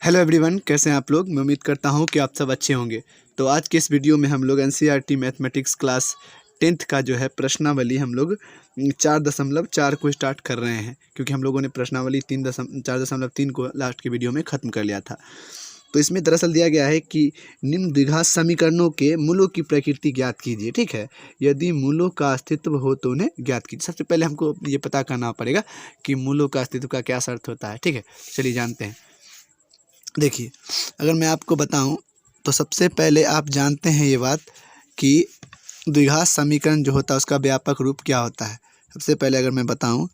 Hello everyone, कैसे हैं आप लोग। मैं उम्मीद करता हूं कि आप सब अच्छे होंगे। तो आज के इस वीडियो में हम लोग एनसीईआरटी मैथमेटिक्स क्लास 10th का जो है प्रश्नावली हम लोग 4.4 को स्टार्ट कर रहे हैं, क्योंकि हम लोगों ने प्रश्नावली 4.3 को लास्ट के वीडियो में ख़त्म कर लिया था। तो इसमें दरअसल दिया गया है कि निम्न द्विघात समीकरणों के मूलों की प्रकृति ज्ञात कीजिए। ठीक है, यदि मूलों का अस्तित्व हो तो उन्हें ज्ञात कीजिए। सबसे पहले हमको ये पता करना पड़ेगा कि मूलों का अस्तित्व का क्या शर्त होता है। ठीक है, चलिए जानते हैं। देखिए, अगर मैं आपको बताऊं तो सबसे पहले आप जानते हैं ये बात कि द्विघात समीकरण जो होता है उसका व्यापक रूप क्या होता है। सबसे पहले अगर मैं बताऊं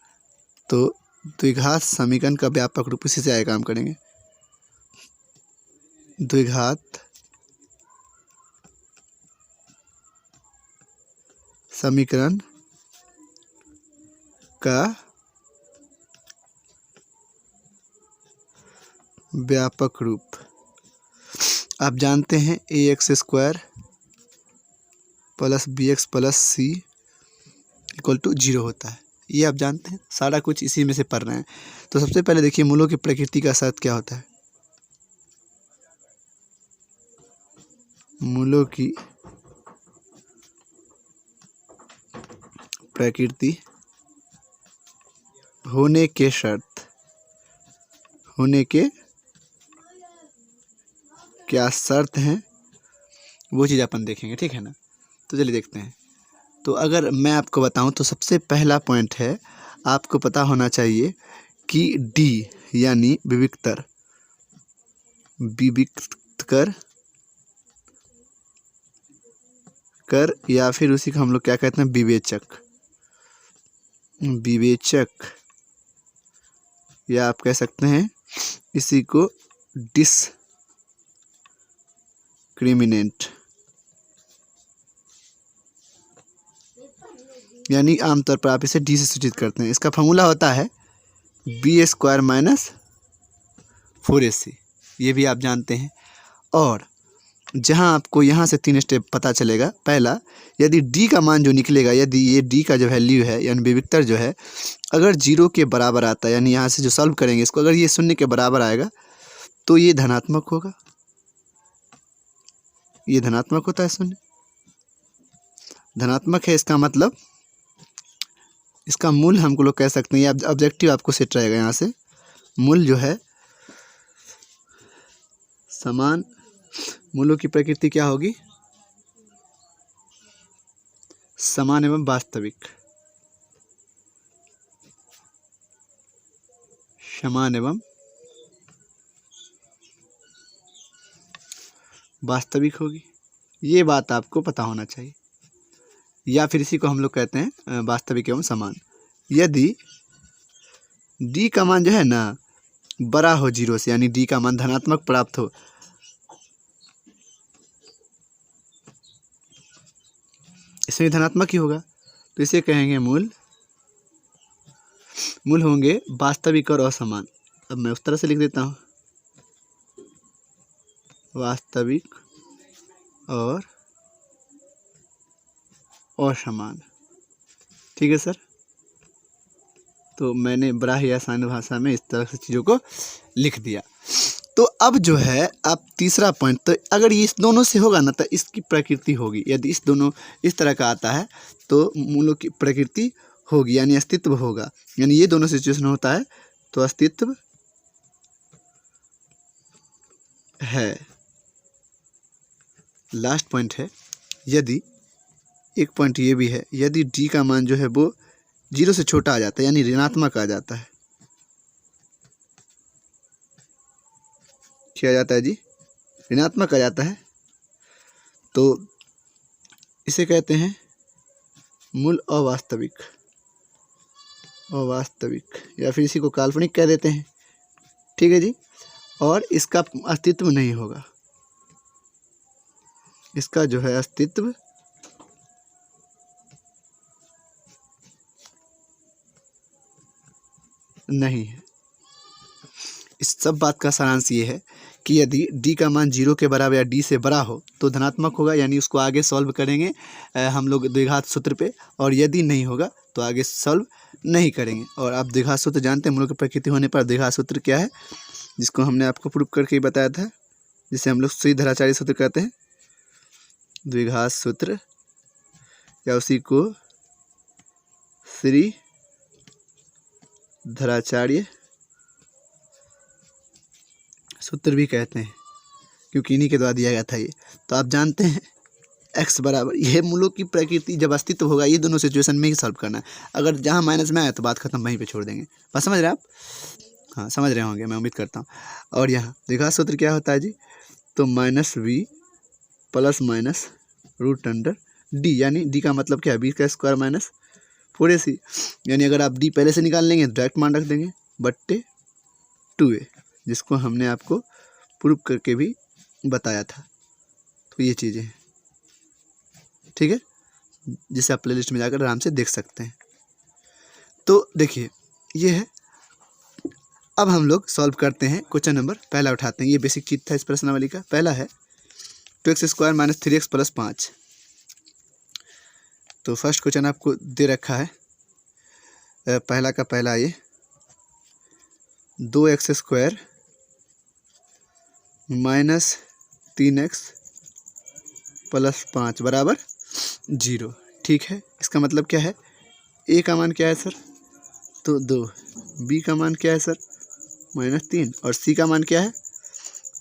तो द्विघात समीकरण का व्यापक रूप, इसी से आगे काम करेंगे। द्विघात समीकरण का व्यापक रूप आप जानते हैं ax² + bx + c = 0 होता है। ये आप जानते हैं, सारा कुछ इसी में से पढ़ रहे हैं। तो सबसे पहले देखिए, मूलों की प्रकृति का शर्त क्या होता है। मूलों की प्रकृति होने के शर्त, होने के क्या शर्त हैं, वो चीज़ अपन देखेंगे। ठीक है ना, तो चलिए देखते हैं। तो अगर मैं आपको बताऊं तो सबसे पहला पॉइंट है, आपको पता होना चाहिए कि डी यानी विविक्तर, कर या फिर उसी को हम लोग क्या कहते हैं, विवेचक। विवेचक या आप कह सकते हैं इसी को डिस्क्रिमिनेंट, यानी आमतौर पर आप इसे डी से सूचित करते हैं। इसका फॉर्मूला होता है b² - 4ac, ये भी आप जानते हैं। और जहां आपको यहाँ से 3 स्टेप पता चलेगा। पहला, यदि d का मान जो निकलेगा, यदि ये d का जो वैल्यू है यानी विविक्तर जो है अगर 0 के बराबर आता है, यानी यहाँ से जो सॉल्व करेंगे इसको, अगर ये 0 के बराबर आएगा तो ये धनात्मक होगा। ये धनात्मक होता है, 0 धनात्मक है। इसका मतलब इसका मूल हमको लोग कह सकते हैं, ये ऑब्जेक्टिव आपको सेट रहेगा। यहाँ से मूल जो है समान, मूलों की प्रकृति क्या होगी, समान एवं वास्तविक। समान एवं वास्तविक होगी, ये बात आपको पता होना चाहिए। या फिर इसी को हम लोग कहते हैं वास्तविक एवं समान। यदि d का मान जो है ना बड़ा हो 0 से, यानी d का मान धनात्मक प्राप्त हो, इसमें धनात्मक ही होगा, तो इसे कहेंगे मूल। मूल होंगे वास्तविक और असमान। अब मैं उस तरह से लिख देता हूँ, वास्तविक और असमान। ठीक है सर, तो मैंने बड़ा ही आसान भाषा में इस तरह से चीज़ों को लिख दिया। तो अब जो है अब तीसरा पॉइंट, तो अगर ये इस दोनों से होगा ना तो इसकी प्रकृति होगी। यदि इस दोनों इस तरह का आता है तो मूलों की प्रकृति होगी, यानी अस्तित्व होगा। यानी ये दोनों सिचुएशन होता है तो अस्तित्व है। लास्ट पॉइंट है, यदि एक पॉइंट ये भी है, यदि d का मान जो है वो 0 से छोटा आ जाता है, यानी ऋणात्मक आ जाता है। क्या आ जाता है जी, ऋणात्मक आ जाता है, तो इसे कहते हैं मूल अवास्तविक। अवास्तविक या फिर इसी को काल्पनिक कह देते हैं। ठीक है जी, और इसका अस्तित्व नहीं होगा। इसका जो है अस्तित्व नहीं है। इस सब बात का सारांश ये है कि यदि d का मान 0 के बराबर या d से बड़ा हो तो धनात्मक होगा, यानी उसको आगे सॉल्व करेंगे हम लोग द्विघात सूत्र पे, और यदि नहीं होगा तो आगे सॉल्व नहीं करेंगे। और आप द्विघात सूत्र जानते हैं, मूलों की प्रकृति होने पर द्विघात सूत्र क्या है, जिसको हमने आपको प्रूफ करके ही बताया था, जिसे हम लोग श्रीधराचार्य सूत्र कहते हैं, द्विघात सूत्र, या उसी को श्रीधराचार्य सूत्र भी कहते हैं, क्योंकि इन्हीं के द्वारा दिया गया था ये। तो आप जानते हैं x बराबर, यह मूलों की प्रकृति जब अस्तित्व होगा, ये दोनों सिचुएशन में ही सॉल्व करना है। अगर जहाँ माइनस में आया तो बात खत्म, वहीं पे छोड़ देंगे। बात समझ रहे हैं आप? हाँ समझ रहे होंगे, मैं उम्मीद करता हूँ। और यहाँ द्विघात सूत्र क्या होता है जी? तो -v plus minus root under D, यानी डी का मतलब क्या है? बी का स्क्वायर माइनस 4ac, यानी अगर आप डी पहले से निकाल लेंगे तो डायरेक्ट मान रख देंगे बट्टे 2a, जिसको हमने आपको प्रूफ करके भी बताया था। तो ये चीज़ें हैं, ठीक है, जिसे आप प्लेलिस्ट में जाकर आराम से देख सकते हैं। तो देखिए ये है। अब हम लोग सॉल्व करते हैं। क्वेश्चन नंबर पहला उठाते हैं। ये बेसिक चीज था इस प्रश्नावली का। पहला है 2x square minus 3x plus 5। तो फर्स्ट क्वेश्चन आपको दे रखा है, पहला का पहला, ये 2x square minus 3x plus 5 बराबर 0। ठीक है, इसका मतलब क्या है? a का मान क्या है सर? तो 2। b का मान क्या है सर? -3। और c का मान क्या है?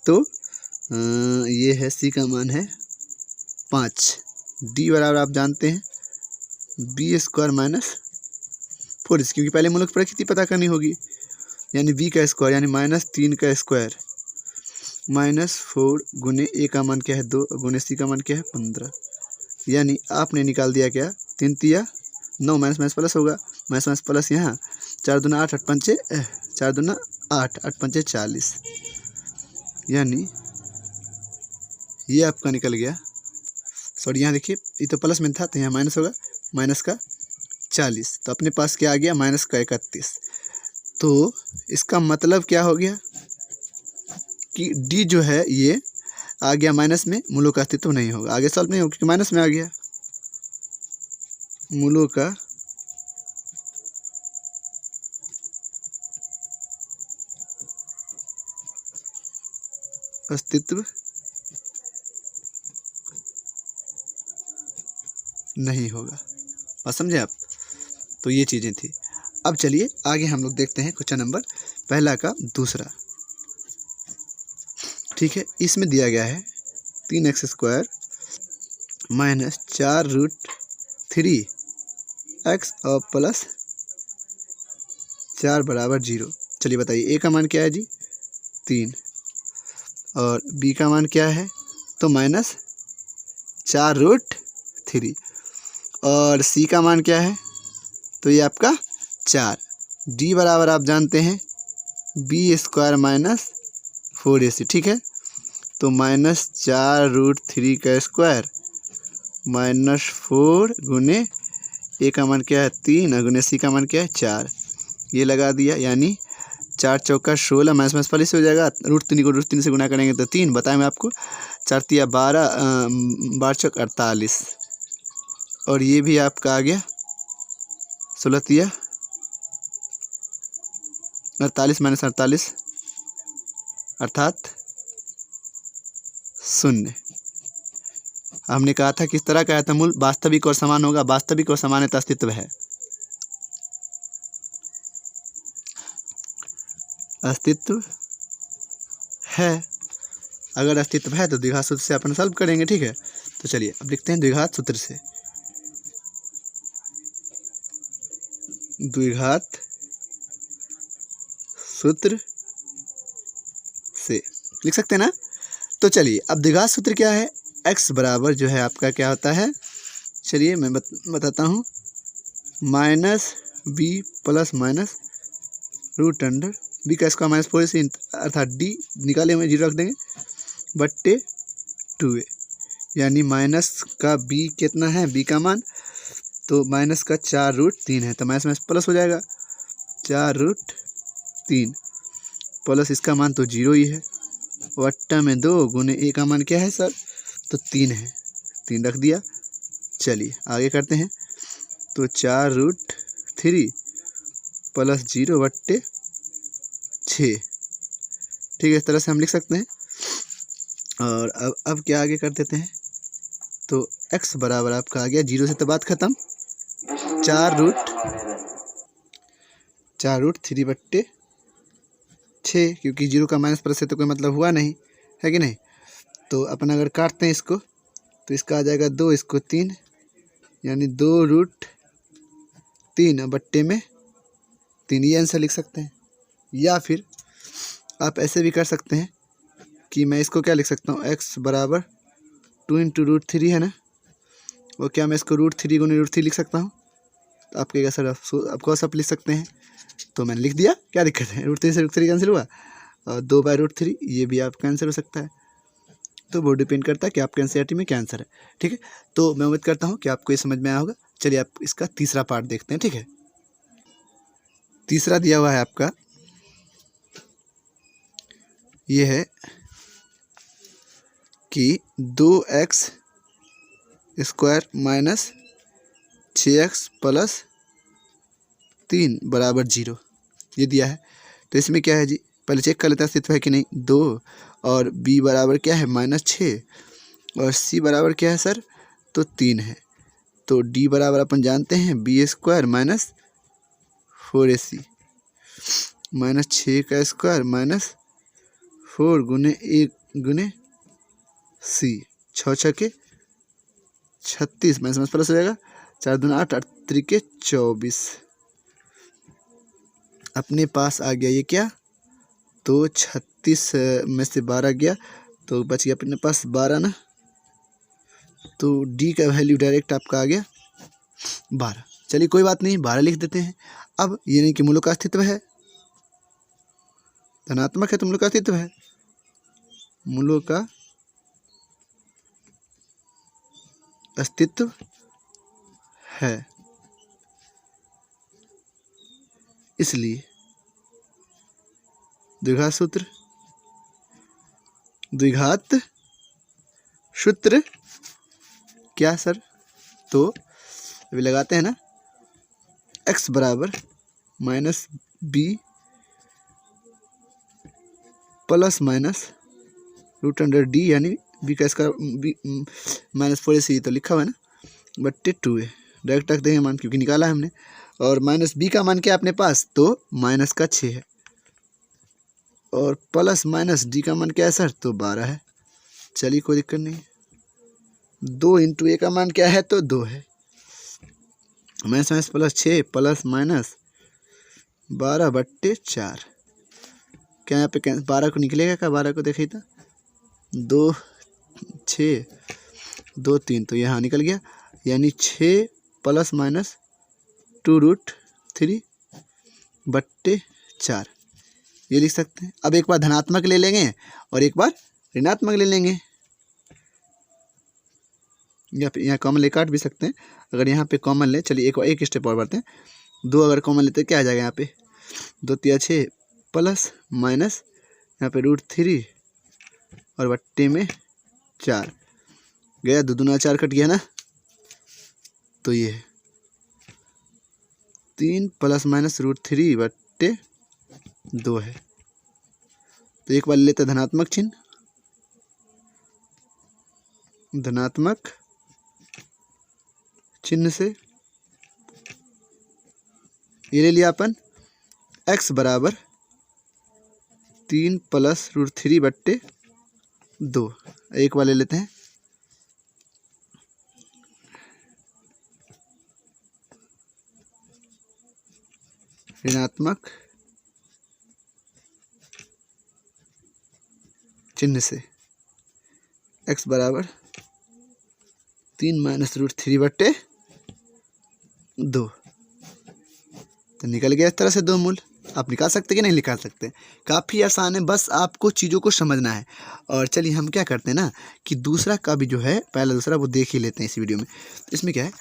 तो ये है, c का मान है 5। d बराबर आप जानते हैं b स्क्वायर माइनस 4, क्योंकि पहले मूलक प्रकृति पता करनी होगी, यानी b का स्क्वायर यानी -3 का स्क्वायर -4 गुने a का मान क्या है? 2 गुने c का मान क्या है? 15। यानी आपने निकाल दिया क्या? 3 तिया 9, माइनस माइनस प्लस होगा, माइनस माइनस प्लस यहाँ 4 दूना 8, 8 पंचे 4 दूना 8, 8 पंचे 40, यानी ये आपका निकल गया। सॉरी, यहाँ देखिए ये तो प्लस में था तो यहाँ माइनस होगा, माइनस का 40। तो अपने पास क्या आ गया? माइनस का 31। तो इसका मतलब क्या हो गया कि डी जो है ये आ गया माइनस में, मूलों का अस्तित्व नहीं होगा। आगे सॉल्व नहीं होगा क्योंकि माइनस में आ गया। मूलों का अस्तित्व नहीं होगा। बात समझे आप? तो ये चीज़ें थी। अब चलिए आगे हम लोग देखते हैं क्वेश्चन नंबर पहला का दूसरा। ठीक है, इसमें दिया गया है 3x स्क्वायर माइनस 4√3x और प्लस 4 बराबर 0। चलिए बताइए, a का मान क्या है जी? 3। और b का मान क्या है? तो -4√3। और c का मान क्या है? तो ये आपका 4। d बराबर आप जानते हैं b स्क्वायर माइनस 4ac। ठीक है, तो -4√3 का स्क्वायर -4 गुने a का मान क्या है? 3 और गुने c का मान क्या है? 4। ये लगा दिया, यानी 4 चौका 16, माइनस माइनस प्लस हो जाएगा। √3 को √3 से गुना करेंगे तो 3, बताएं मैं आपको। 4 तिया 12, 12 चौक 48। और ये भी आपका आ गया 16 तिया 48 माइनस 48 अर्थात 0। हमने कहा था किस तरह का है? मूल वास्तविक और समान होगा। वास्तविक और समानता अस्तित्व है, अस्तित्व है। अगर अस्तित्व है तो द्विघात सूत्र से अपन सॉल्व करेंगे। ठीक है, तो चलिए अब लिखते हैं द्विघात सूत्र से। द्विघात सूत्र से लिख सकते हैं ना? तो चलिए अब द्विघात सूत्र क्या है? x बराबर जो है आपका क्या होता है? चलिए मैं बताता हूँ, -b plus minus root under b का स्क्वायर माइनस 4ac, अर्थात d निकाले हुए 0 रख देंगे बट्टे 2a, यानी माइनस का b कितना है? b का मान तो माइनस का 4√3 है, तो माइनस माइनस प्लस हो जाएगा 4√3 प्लस इसका मान तो 0 ही है, वट्टा में 2 गुने a का मान क्या है सर? तो 3 है, 3 रख दिया। चलिए आगे करते हैं। तो 4√3 प्लस 0 बट्टे 6, ठीक है, इस तरह से हम लिख सकते हैं। और अब क्या आगे कर देते हैं, तो x बराबर आपका आ गया 0 से तो बात ख़त्म, 4√3/6, क्योंकि 0 का माइनस प्लस से तो कोई मतलब हुआ नहीं है कि नहीं। तो अपन अगर काटते हैं इसको तो इसका आ जाएगा 2, इसको 3, यानी 2√3/3, ये आंसर लिख सकते हैं। या फिर आप ऐसे भी कर सकते हैं कि मैं इसको क्या लिख सकता हूँ, x बराबर 2 × √3 है ना, और क्या मैं इसको √3 × √3 लिख सकता हूँ। तो आप कहेगा सर आपको सब लिख सकते हैं, तो मैंने लिख दिया, क्या दिक्कत है। √3 से √3 कैंसिल हुआ, और 2/√3 ये भी आपका आंसर हो सकता है। तो वो डिपेंड करता है कि आपके एनसीईआरटी में क्या आंसर है। ठीक है, तो मैं उम्मीद करता हूँ कि आपको ये समझ में आया होगा। चलिए आप इसका तीसरा पार्ट देखते हैं। ठीक है, तीसरा दिया हुआ है आपका, ये है कि 2x² माइनस 6x प्लस 3 बराबर 0, ये दिया है। तो इसमें क्या है जी, पहले चेक कर लेते हैं अस्तित्व है कि नहीं। 2 और b बराबर क्या है -6, और c बराबर क्या है सर, तो 3 है। तो d बराबर अपन जानते हैं b² minus 4ac -6² minus 4 × 1 × c, 6 × 36 minus plus हो जाएगा, 4 दूना 8, 8 त्रिके 24। अपने पास आ गया ये क्या, तो 36 में से 12 गया तो बच गया अपने पास 12 ना। तो d का वैल्यू डायरेक्ट आपका आ गया 12। चलिए कोई बात नहीं, 12 लिख देते हैं। अब ये नहीं कि मूलों का अस्तित्व है, धनात्मक है तो मूलों का अस्तित्व है, मूलों का अस्तित्व है, इसलिए द्विघात सूत्र क्या सर, तो अभी लगाते हैं ना, x बराबर -b प्लस माइनस √d, यानी b का स्क्वायर b -4ac तो लिखा हुआ है ना, बट्टे 2a डायरेक्ट रख देंगे मान, क्योंकि निकाला है हमने। और -b का मान क्या है अपने पास, तो -6 है, और प्लस माइनस d का मान क्या है सर, तो 12 है। चलिए कोई दिक्कत नहीं। 2 × a का मान क्या है, तो 2 है। -6 प्लस माइनस 12/4, क्या यहाँ पे 12 को निकलेगा क्या, 12 को देखिए तो 2 6 2 3, तो यहाँ निकल गया, यानी 6 प्लस माइनस 2√3/4, ये लिख सकते हैं। अब एक बार धनात्मक ले लेंगे और एक बार ऋणात्मक ले लेंगे, या फिर यहाँ कॉमन ले काट भी सकते हैं। अगर यहाँ पे कॉमन ले, चलिए एक स्टेप और बढ़ते हैं। 2 अगर कॉमन लेते क्या आ जाएगा, यहाँ पे 2 × 6 प्लस माइनस यहाँ पे √3 और बट्टे में 4 गया, 2 दूना 4 कट गया ना, तो ये 3 प्लस माइनस √3/2 है। तो एक बार लेते धनात्मक चिन्ह, धनात्मक चिन्ह से ये ले लिया अपन, x बराबर 3 प्लस √3/2। एक बार ले लेते हैं, ऋणात्मक चिन्ह से x बराबर 3 माइनस √3/2, तो निकल गया इस तरह से 2 मूल। आप निकाल सकते कि नहीं निकाल सकते, काफ़ी आसान है, बस आपको चीज़ों को समझना है। और चलिए हम क्या करते हैं ना, कि दूसरा का भी जो है, पहला दूसरा वो देख ही लेते हैं इस वीडियो में। इसमें क्या है,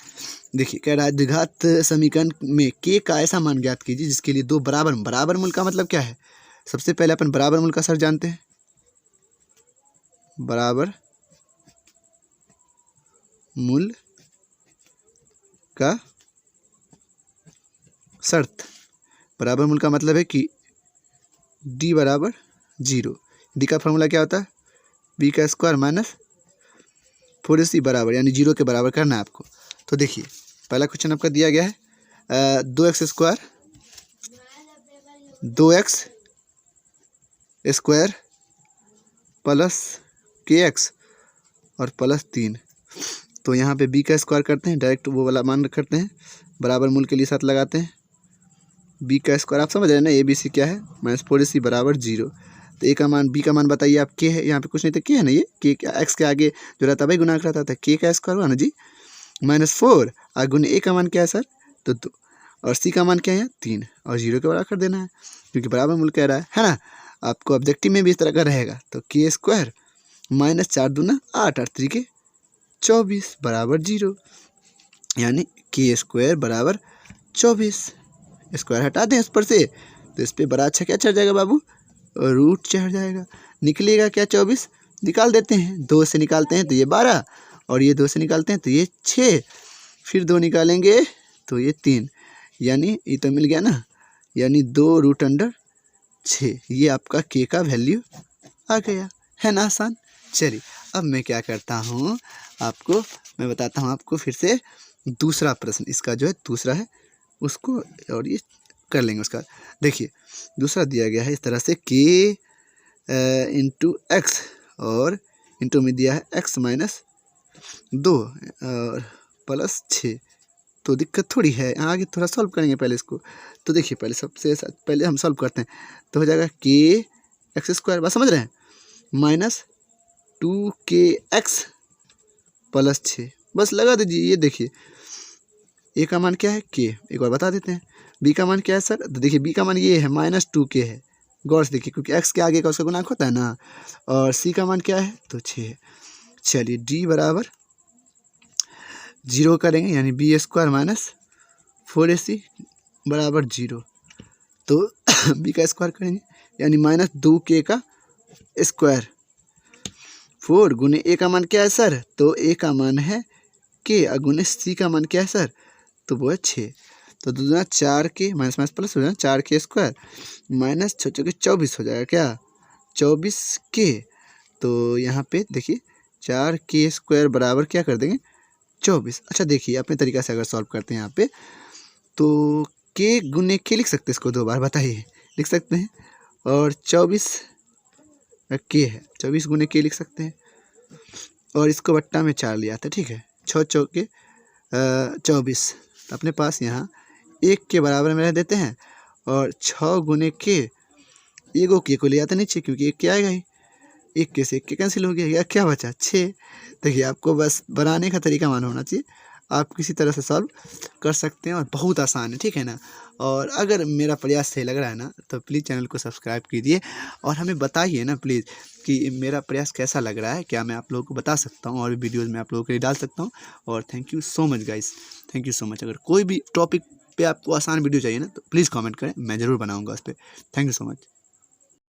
देखिए कह रहा है द्विघात समीकरण में k का ऐसा मान ज्ञात कीजिए जिसके लिए 2 बराबर मूल का मतलब क्या है। सबसे पहले अपन बराबर मूल का सर जानते हैं, बराबर मूल का शर्त, बराबर मूल का मतलब है कि d बराबर 0, डी का फॉर्मूला क्या होता है, बी का स्क्वायर माइनस 4ac बराबर यानी 0 के बराबर करना है आपको। तो देखिए पहला क्वेश्चन आपका दिया गया है 2x square 2x square plus kx और प्लस 3। तो यहाँ पे b का स्क्वायर करते हैं, डायरेक्ट वो वाला मान करते हैं, बराबर मूल के लिए साथ लगाते हैं। b का स्क्वायर आप समझ रहे हैं ना, ए बी सी क्या है, माइनस 4ac बराबर 0। तो a का मान b का मान बताइए आप, k है, यहाँ पे कुछ नहीं था, k है ना, ये k x के आगे जो रहता है भाई गुना रहता था, k का स्क्वायर हुआ ना जी माइनस 4 और गुने a का मान क्या है सर, तो 2 और c का मान क्या है 3 और 0 के बराबर कर देना है क्योंकि बराबर मूल कह रहा है ना। आपको ऑब्जेक्टिव में भी इस तरह का रहेगा। तो k स्क्वायर माइनस 4 दूना 8 और 3 के 24 बराबर 0 यानी k स्क्वायर बराबर 24। स्क्वायर हटा दें इस पर से तो इस पर बड़ा अच्छा क्या चढ़ जाएगा बाबू, रूट चढ़ जाएगा। निकलेगा क्या 24, निकाल देते हैं, 2 से निकालते हैं तो ये 12 और ये 2 से निकालते हैं तो ये 6, फिर 2 निकालेंगे तो ये 3 यानी ये तो मिल गया ना, यानी 2√6। ये आपका k का वैल्यू आ गया, है ना आसान। चलिए अब मैं क्या करता हूँ आपको मैं बताता हूँ आपको फिर से दूसरा प्रश्न, इसका जो है दूसरा है उसको और ये कर लेंगे उसका। देखिए दूसरा दिया गया है इस तरह से k इंटू एक्स और इंटू में दिया है x माइनस 2 और प्लस 6। तो दिक्कत थोड़ी है, आगे थोड़ा सॉल्व करेंगे पहले इसको। तो देखिए पहले सबसे पहले हम सॉल्व करते हैं तो हो जाएगा k एक्स स्क्वायर, बात समझ रहे हैं, माइनस 2kx प्लस 6, बस लगा दीजिए। ये देखिए a का मान क्या है k, एक बार बता देते हैं। b का मान क्या है सर, तो देखिए b का मान ये है माइनस 2k है, गौर से देखिए क्योंकि x के आगे का उसका गुणांक होता है ना। और c का मान क्या है तो 6 है। चलिए d बराबर 0 करेंगे यानी b स्क्वायर माइनस 4ac बराबर 0। तो b का स्क्वायर करेंगे यानी माइनस 2k का स्क्वायर 4 गुने a का मान क्या है सर, तो a का मान है k और गुने c का मान क्या है सर, तो वो है 6। तो 2 दूना 4k माइनस माइनस प्लस हो जाए 4k स्क्वायर माइनस 6 के 24 हो जाएगा क्या 24k। तो यहाँ पे देखिए 4k स्क्वायर बराबर क्या कर देंगे 24। अच्छा देखिए अपने तरीक़ा से अगर सॉल्व करते हैं यहाँ पे तो k गुने k लिख सकते हैं, इसको 2 बार बताइए, लिख सकते हैं। और 24 k है, 24 गुने k लिख सकते हैं और इसको बट्टा में 4 लिया था, ठीक है, 6 चौके 24। तो अपने पास यहाँ 1 के बराबर में रह देते हैं और 6 गुने k, एगो k को ले आते नीचे क्योंकि 1 के आएगा ही, 1 के से 1 के कैंसिल हो गया, या क्या बचा 6। देखिए आपको बस बनाने का तरीका मालूम होना चाहिए, आप किसी तरह से सॉल्व कर सकते हैं और बहुत आसान है, ठीक है ना। और अगर मेरा प्रयास सही लग रहा है ना तो प्लीज़ चैनल को सब्सक्राइब कीजिए और हमें बताइए ना प्लीज़ कि मेरा प्रयास कैसा लग रहा है, क्या मैं आप लोगों को बता सकता हूँ और वीडियोज़ में आप लोगों के लिए डाल सकता हूँ। और thank you so much guys, thank you so much. अगर कोई भी टॉपिक पे आपको आसान वीडियो चाहिए ना तो प्लीज़ कमेंट करें, मैं ज़रूर बनाऊँगा उस पर। Thank you so much.